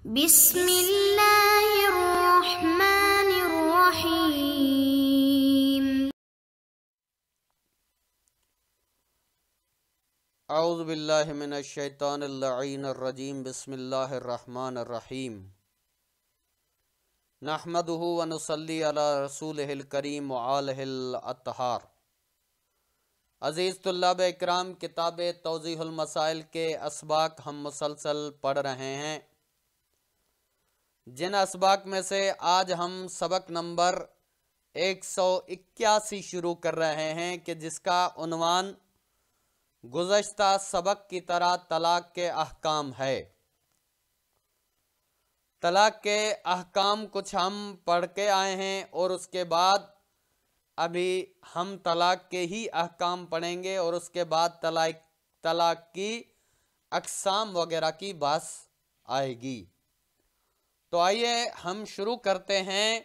بسم اللہ الرحمن الرحیم۔ اعوذ باللہ من الشیطان اللعین الرجیم۔ بسم اللہ الرحمن الرحیم۔ نحمدہ ونصلی علی رسولہ الکریم وآلہ الاطہار۔ عزیز طلاب اکرام، کتاب توضیح المسائل کے اسباق ہم مسلسل پڑھ رہے ہیں۔ جن اسباق میں سے آج ہم سبق نمبر 181 شروع کر رہے ہیں کہ جس کا عنوان گزشتہ سبق کی طرح طلاق کے احکام ہے۔ طلاق کے احکام کچھ ہم پڑھ کے آئے ہیں اور اس کے بعد ابھی ہم طلاق کے ہی احکام پڑھیں گے اور اس کے بعد طلاق کی اقسام وغیرہ کی بات آئے گی۔ تو آئیے ہم شروع کرتے ہیں۔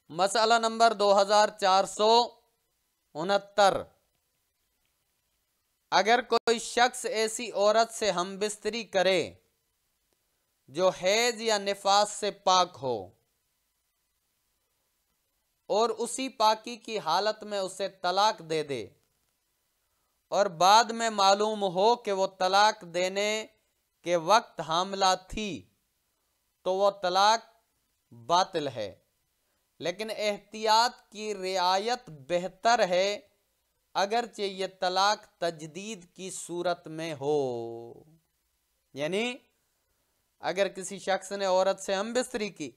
مسئلہ نمبر 2469۔ اگر کوئی شخص ایسی عورت سے ہم بستری کرے جو حیض یا نفاس سے پاک ہو اور اسی پاکی کی حالت میں اسے طلاق دے دے اور بعد میں معلوم ہو کہ وہ طلاق دینے کے وقت حاملہ تھی تو وہ طلاق باطل ہے، لیکن احتیاط کی رعایت بہتر ہے اگرچہ یہ طلاق تجدید کی صورت میں ہو۔ یعنی اگر کسی شخص نے عورت سے ہم بستری کی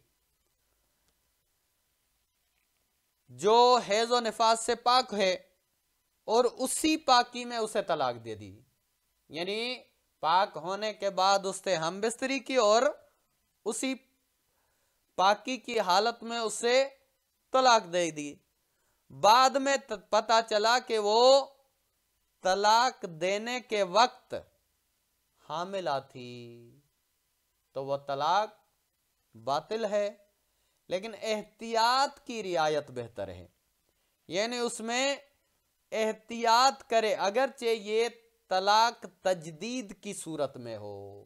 جو حیض و نفاس سے پاک ہے اور اسی پاکی میں اسے طلاق دے دی، یعنی پاک ہونے کے بعد اس سے ہم بستری کی اور اسی پاکی کی حالت میں اسے طلاق دے دی، بعد میں پتہ چلا کہ وہ طلاق دینے کے وقت حاملہ تھی تو وہ طلاق باطل ہے، لیکن احتیاط کی رعایت بہتر ہے۔ یعنی اس میں احتیاط کرے اگرچہ یہ طلاق تجدید کی صورت میں ہو۔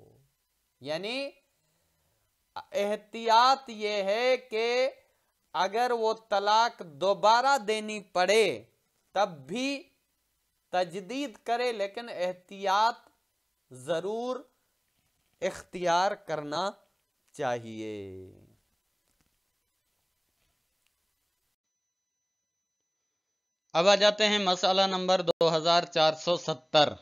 یعنی احتیاط یہ ہے کہ اگر وہ طلاق دوبارہ دینی پڑے تب بھی تجدید کرے، لیکن احتیاط ضرور اختیار کرنا چاہیے۔ اب آ جاتے ہیں مسئلہ نمبر 2470۔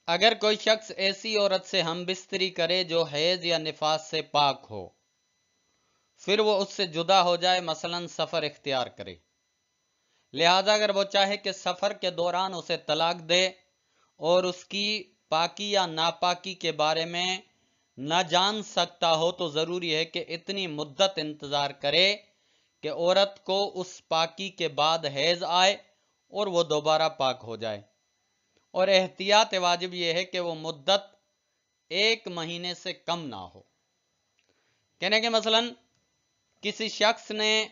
اگر کوئی شخص ایسی عورت سے ہم بستری کرے جو حیض یا نفاس سے پاک ہو پھر وہ اس سے جدا ہو جائے، مثلا سفر اختیار کرے، لہذا اگر وہ چاہے کہ سفر کے دوران اسے طلاق دے اور اس کی پاکی یا ناپاکی کے بارے میں نہ جان سکتا ہو تو ضروری ہے کہ اتنی مدت انتظار کرے کہ عورت کو اس پاکی کے بعد حیض آئے اور وہ دوبارہ پاک ہو جائے، اور احتیاط واجب یہ ہے کہ وہ مدت 1 مہینے سے کم نہ ہو۔ کہنے کہ مثلا کسی شخص نے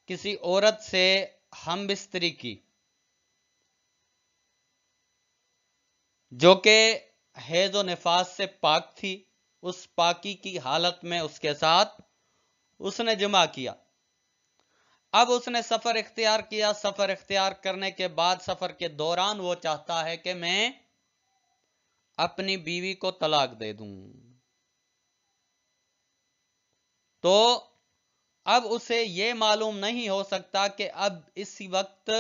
کسی عورت سے ہم بستری کی جو کہ حیض و نفاس سے پاک تھی، اس پاکی کی حالت میں اس کے ساتھ اس نے جمع کیا، اب اس نے سفر اختیار کیا، سفر اختیار کرنے کے بعد سفر کے دوران وہ چاہتا ہے کہ میں اپنی بیوی کو طلاق دے دوں، تو اب اسے یہ معلوم نہیں ہو سکتا کہ اب اسی وقت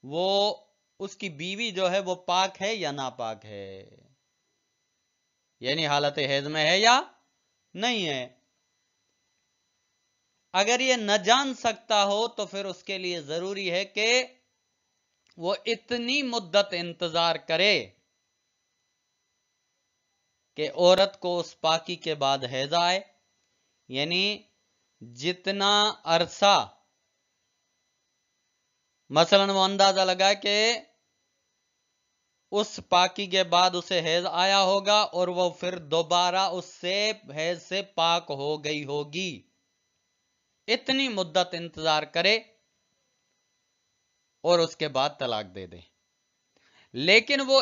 وہ اس کی بیوی جو ہے وہ پاک ہے یا ناپاک ہے، یعنی حالت حیض میں ہے یا نہیں ہے۔ اگر یہ نہ جان سکتا ہو تو پھر اس کے لیے ضروری ہے کہ وہ اتنی مدت انتظار کرے کہ عورت کو اس پاکی کے بعد حیض آئے، یعنی جتنا عرصہ مثلا وہ اندازہ لگا کہ اس پاکی کے بعد اسے حیض آیا ہوگا اور وہ پھر دوبارہ اس سے حیض سے پاک ہو گئی ہوگی، اتنی مدت انتظار کرے اور اس کے بعد طلاق دے دے۔ لیکن وہ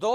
2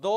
2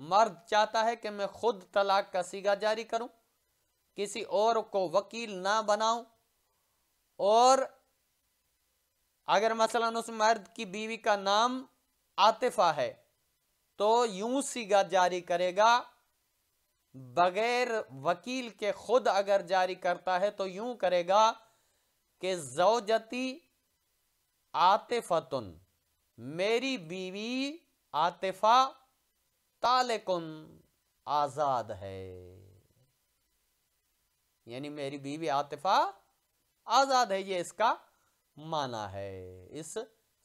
مرد چاہتا ہے کہ میں خود طلاق کا صیغہ جاری کروں، کسی اور کو وکیل نہ بناؤں، اور اگر مثلا اس مرد کی بیوی کا نام عاطفہ ہے تو یوں صیغہ جاری کرے گا بغیر وکیل کے، خود اگر جاری کرتا ہے تو یوں کرے گا کہ زوجتی عاطفتن، میری بیوی عاطفہ طالقن، آزاد ہے، یعنی میری بیوی عاطفہ آزاد ہے، یہ اس کا معنی ہے اس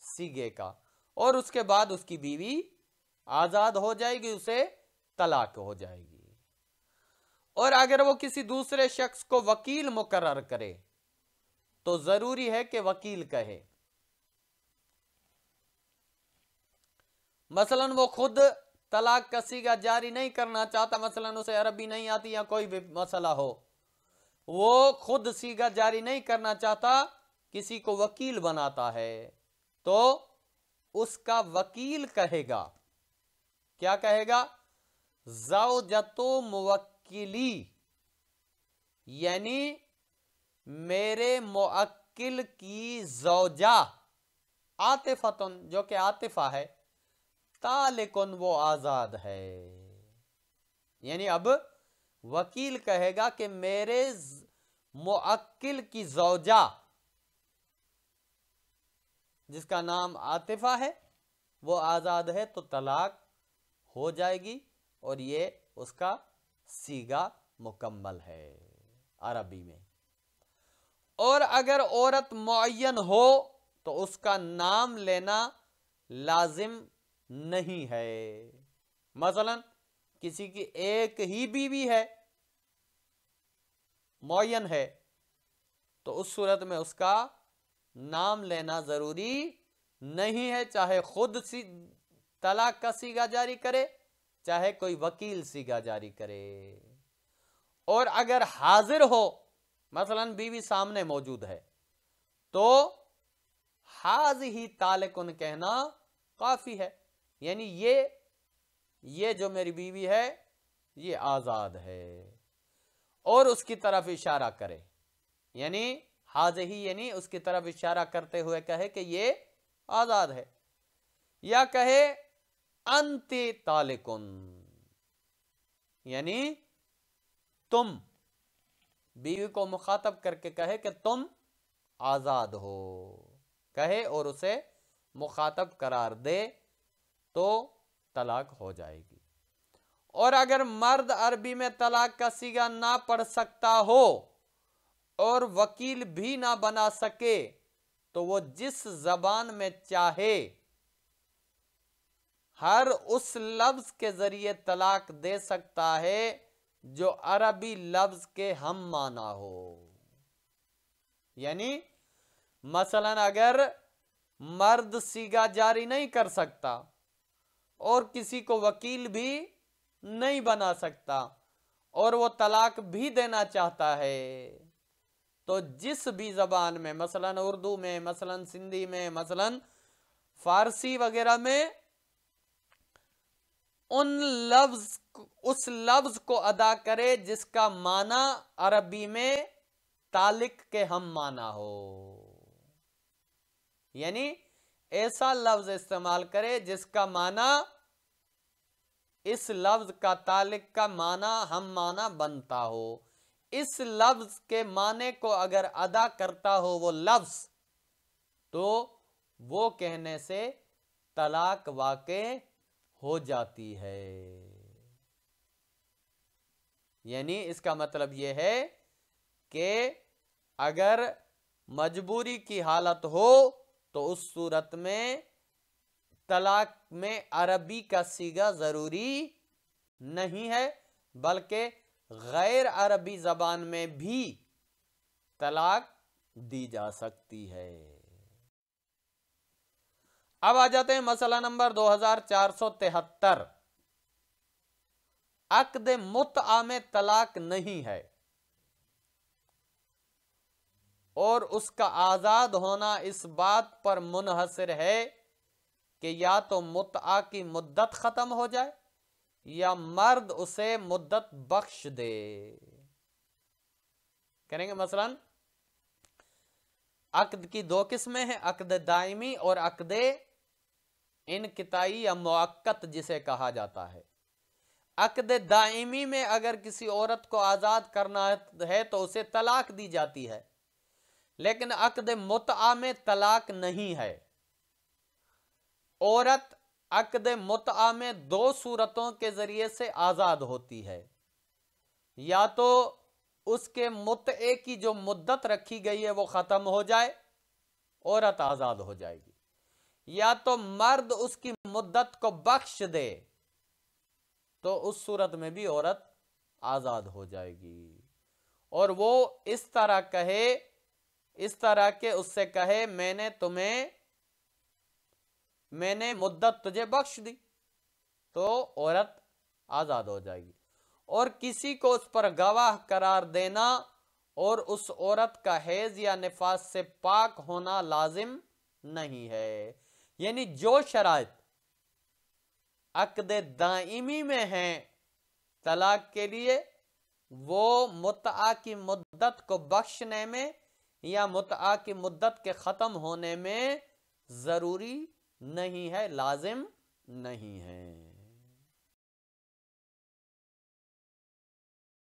صیغے کا، اور اس کے بعد اس کی بیوی آزاد ہو جائے گی، اسے طلاق ہو جائے گی۔ اور اگر وہ کسی دوسرے شخص کو وکیل مقرر کرے تو ضروری ہے کہ وکیل کہے، مثلا وہ خود طلاق کا صیغہ جاری نہیں کرنا چاہتا، مثلا اسے عربی نہیں آتی یا کوئی بھی مسئلہ ہو، وہ خود صیغہ جاری نہیں کرنا چاہتا، کسی کو وکیل بناتا ہے، تو اس کا وکیل کہے گا، کیا کہے گا؟ زوجتو موکلی، یعنی میرے موکل کی زوجہ، عاطفتن جو کہ عاطفہ ہے، طالقن وہ آزاد ہے، یعنی اب وکیل کہے گا کہ میرے موکل کی زوجہ جس کا نام عاطفہ ہے وہ آزاد ہے، تو طلاق ہو جائے گی، اور یہ اس کا صیغہ مکمل ہے عربی میں۔ اور اگر عورت معین ہو تو اس کا نام لینا لازم نہیں ہے، مثلا کسی کی ایک ہی بیوی ہے، معین ہے، تو اس صورت میں اس کا نام لینا ضروری نہیں ہے، چاہے خود طلاق کا صیغہ جاری کرے، چاہے کوئی وکیل صیغہ جاری کرے۔ اور اگر حاضر ہو، مثلا بیوی سامنے موجود ہے، تو حاضی طالقن کہنا کافی ہے، یعنی یہ جو میری بیوی ہے یہ آزاد ہے، اور اس کی طرف اشارہ کرے، یعنی حاضی یعنی اس کی طرف اشارہ کرتے ہوئے کہے کہ یہ آزاد ہے، یا کہے انتی طالقن، یعنی تم، بیوی کو مخاطب کر کے کہے کہ تم آزاد ہو، کہے اور اسے مخاطب قرار دے تو طلاق ہو جائے گی۔ اور اگر مرد عربی میں طلاق کا صیغہ نہ پڑھ سکتا ہو اور وکیل بھی نہ بنا سکے تو وہ جس زبان میں چاہے ہر اس لفظ کے ذریعے طلاق دے سکتا ہے جو عربی لفظ کے ہم معنی ہو، یعنی مثلا اگر مرد صیغہ جاری نہیں کر سکتا اور کسی کو وکیل بھی نہیں بنا سکتا اور وہ طلاق بھی دینا چاہتا ہے، تو جس بھی زبان میں، مثلا اردو میں، مثلا سندھی میں، مثلا فارسی وغیرہ میں، اس لفظ کو ادا کرے جس کا معنی عربی میں طالق کے ہم معنی ہو، یعنی ایسا لفظ استعمال کرے جس کا معنی اس لفظ کا طالق کا معنی ہم معنی بنتا ہو، اس لفظ کے معنی کو اگر ادا کرتا ہو وہ لفظ، تو وہ کہنے سے طلاق واقع ہو جاتی ہے، یعنی اس کا مطلب یہ ہے کہ اگر مجبوری کی حالت ہو تو اس صورت میں طلاق میں عربی کا صیغہ ضروری نہیں ہے، بلکہ غیر عربی زبان میں بھی طلاق دی جا سکتی ہے۔ اب آ جاتے ہیں مسئلہ نمبر 2473، عقد متعہ میں طلاق نہیں ہے اور اس کا آزاد ہونا اس بات پر منحصر ہے کہ یا تو متعہ کی مدت ختم ہو جائے یا مرد اسے مدت بخش دے. کریں گے مثلا عقد کی دو قسمیں ہیں، عقد دائمی اور عقد انقطاعی یا مؤقت جسے کہا جاتا ہے. عقد دائمی میں اگر کسی عورت کو آزاد کرنا ہے تو اسے طلاق دی جاتی ہے، لیکن عقد متعہ میں طلاق نہیں ہے. عورت عقد متعہ میں دو صورتوں کے ذریعے سے آزاد ہوتی ہے. یا تو اس کے متعے کی جو مدت رکھی گئی ہے وہ ختم ہو جائے، عورت آزاد ہو جائے گی، یا تو مرد اس کی مدت کو بخش دے تو اس صورت میں بھی عورت آزاد ہو جائے گی. اور وہ اس طرح کہے، اس طرح کہ اس سے کہے میں نے مدت تجھے بخش دی، تو عورت آزاد ہو جائے گی. اور کسی کو اس پر گواہ قرار دینا اور اس عورت کا حیض یا نفاس سے پاک ہونا لازم نہیں ہے. یعنی جو شرائط عقد دائمی میں ہیں طلاق کے لیے، وہ متعہ کی مدت کو بخشنے میں یا متعہ کی مدت کے ختم ہونے میں ضروری نہیں ہے، لازم نہیں ہے.